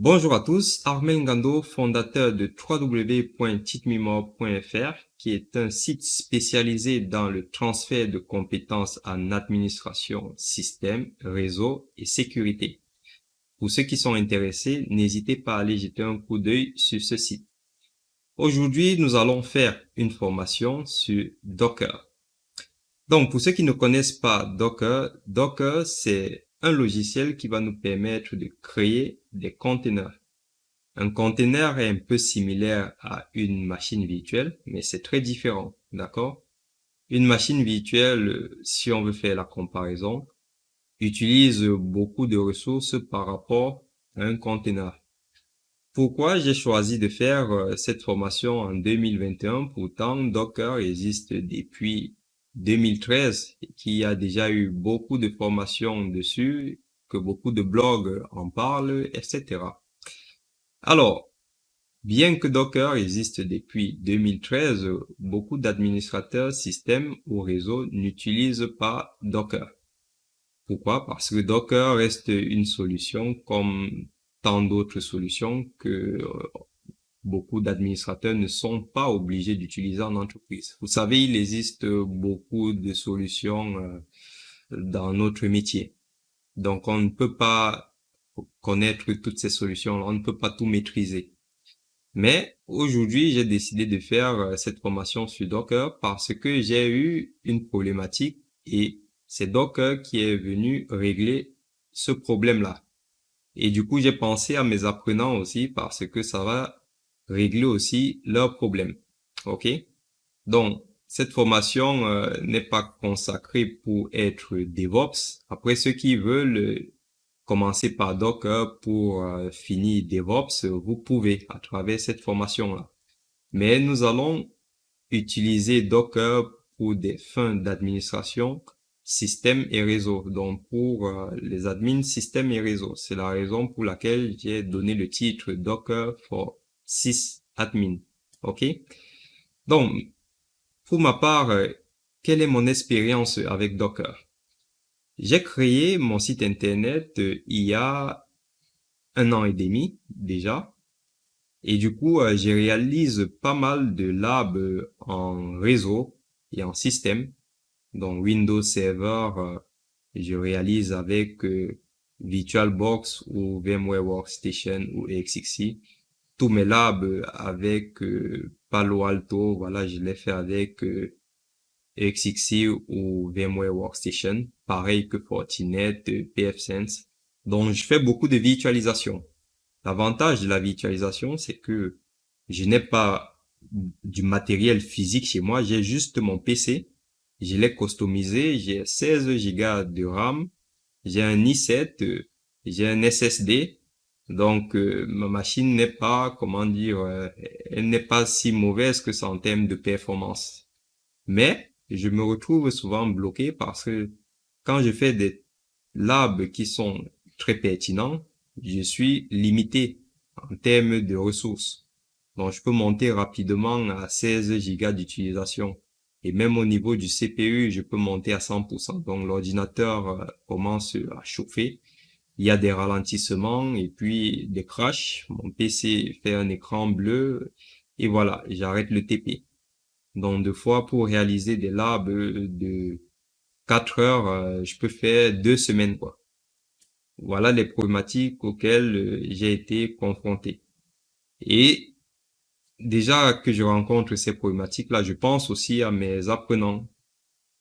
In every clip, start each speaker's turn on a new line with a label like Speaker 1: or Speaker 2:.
Speaker 1: Bonjour à tous, Armel Ngando, fondateur de www.titmimor.fr, qui est un site spécialisé dans le transfert de compétences en administration, système, réseau et sécurité. Pour ceux qui sont intéressés, n'hésitez pas à aller jeter un coup d'œil sur ce site. Aujourd'hui, nous allons faire une formation sur Docker. Donc, pour ceux qui ne connaissent pas Docker, c'est un logiciel qui va nous permettre de créer des conteneurs. Un conteneur est un peu similaire à une machine virtuelle, mais c'est très différent, d'accord? Une machine virtuelle, si on veut faire la comparaison, utilise beaucoup de ressources par rapport à un conteneur. Pourquoi j'ai choisi de faire cette formation en 2021? Pourtant, Docker existe depuis 2013 et qu'il y a déjà eu beaucoup de formations dessus, que beaucoup de blogs en parlent, etc. Alors, bien que Docker existe depuis 2013, beaucoup d'administrateurs système ou réseau n'utilisent pas Docker. Pourquoi? Parce que Docker reste une solution comme tant d'autres solutions que beaucoup d'administrateurs ne sont pas obligés d'utiliser en entreprise. Vous savez, il existe beaucoup de solutions dans notre métier. Donc, on ne peut pas connaître toutes ces solutions, on ne peut pas tout maîtriser. Mais aujourd'hui, j'ai décidé de faire cette formation sur Docker parce que j'ai eu une problématique et c'est Docker qui est venu régler ce problème-là. Et du coup, j'ai pensé à mes apprenants aussi parce que ça va régler aussi leurs problèmes. OK? Donc, cette formation n'est pas consacrée pour être DevOps. Après, ceux qui veulent commencer par Docker pour finir DevOps, vous pouvez à travers cette formation-là. Mais nous allons utiliser Docker pour des fins d'administration, système et réseau. Donc pour les admins, système et réseau. C'est la raison pour laquelle j'ai donné le titre Docker for sysadmin. OK? Donc, pour ma part, quelle est mon expérience avec Docker? J'ai créé mon site internet il y a 1 an et demi déjà. Et du coup, je réalise pas mal de labs en réseau et en système. Donc Windows Server, je réalise avec VirtualBox ou VMware Workstation ou EXXC. Tous mes labs avec Palo Alto, voilà, je les fais avec EXXC ou VMware Workstation. Pareil que Fortinet, pfSense. Donc je fais beaucoup de virtualisation. L'avantage de la virtualisation, c'est que je n'ai pas du matériel physique chez moi, j'ai juste mon PC. Je l'ai customisé, j'ai 16 Go de RAM, j'ai un i7, j'ai un SSD. Donc ma machine n'est pas, comment dire, elle n'est pas si mauvaise que ça en termes de performance. Mais je me retrouve souvent bloqué parce que quand je fais des labs qui sont très pertinents, je suis limité en termes de ressources. Donc, je peux monter rapidement à 16 gigas d'utilisation. Et même au niveau du CPU, je peux monter à 100%. Donc, l'ordinateur commence à chauffer. Il y a des ralentissements et puis des crashs. Mon PC fait un écran bleu. Et voilà, j'arrête le TP. Donc, deux fois, pour réaliser des labs de 4 heures, je peux faire 2 semaines, quoi. Voilà les problématiques auxquelles j'ai été confronté. Et déjà que je rencontre ces problématiques-là, je pense aussi à mes apprenants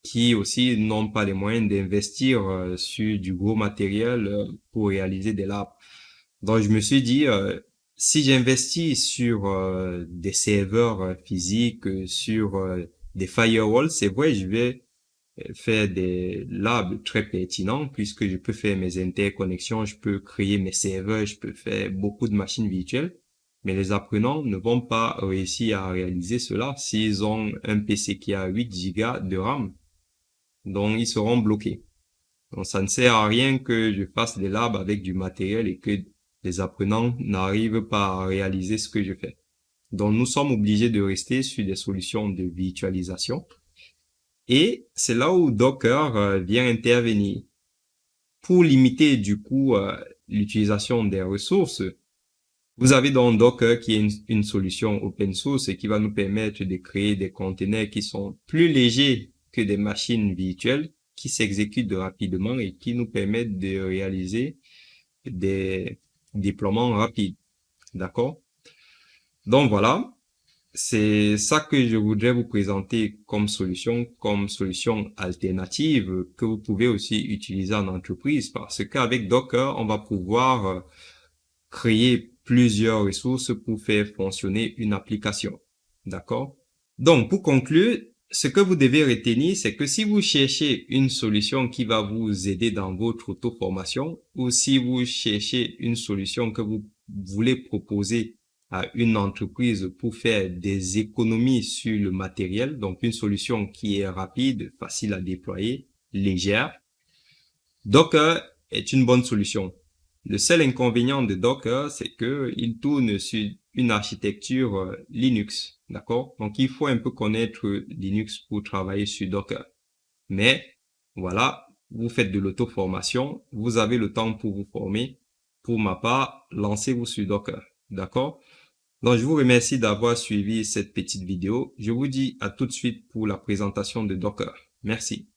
Speaker 1: qui aussi n'ont pas les moyens d'investir sur du gros matériel pour réaliser des labs. Donc je me suis dit, si j'investis sur des serveurs physiques, sur des firewalls, c'est vrai, je vais faire des labs très pertinents puisque je peux faire mes interconnexions, je peux créer mes serveurs, je peux faire beaucoup de machines virtuelles. Mais les apprenants ne vont pas réussir à réaliser cela s'ils ont un PC qui a 8 Go de RAM. Donc, ils seront bloqués. Donc, ça ne sert à rien que je fasse des labs avec du matériel et que les apprenants n'arrivent pas à réaliser ce que je fais. Donc, nous sommes obligés de rester sur des solutions de virtualisation. Et c'est là où Docker vient intervenir. Pour limiter du coup l'utilisation des ressources, Vous avez donc Docker qui est une solution open source et qui va nous permettre de créer des conteneurs qui sont plus légers que des machines virtuelles, qui s'exécutent rapidement et qui nous permettent de réaliser des déploiements rapides. D'accord? Donc voilà, c'est ça que je voudrais vous présenter comme solution alternative que vous pouvez aussi utiliser en entreprise, parce qu'avec Docker, on va pouvoir créer plusieurs ressources pour faire fonctionner une application. D'accord? Donc, pour conclure, ce que vous devez retenir, c'est que si vous cherchez une solution qui va vous aider dans votre auto-formation, ou si vous cherchez une solution que vous voulez proposer à une entreprise pour faire des économies sur le matériel, donc une solution qui est rapide, facile à déployer, légère, Docker est une bonne solution. Le seul inconvénient de Docker, c'est que il tourne sur une architecture Linux, d'accord? Donc, il faut un peu connaître Linux pour travailler sur Docker. Mais, voilà, vous faites de l'auto-formation, vous avez le temps pour vous former. Pour ma part, lancez-vous sur Docker, d'accord? Donc, je vous remercie d'avoir suivi cette petite vidéo. Je vous dis à tout de suite pour la présentation de Docker. Merci.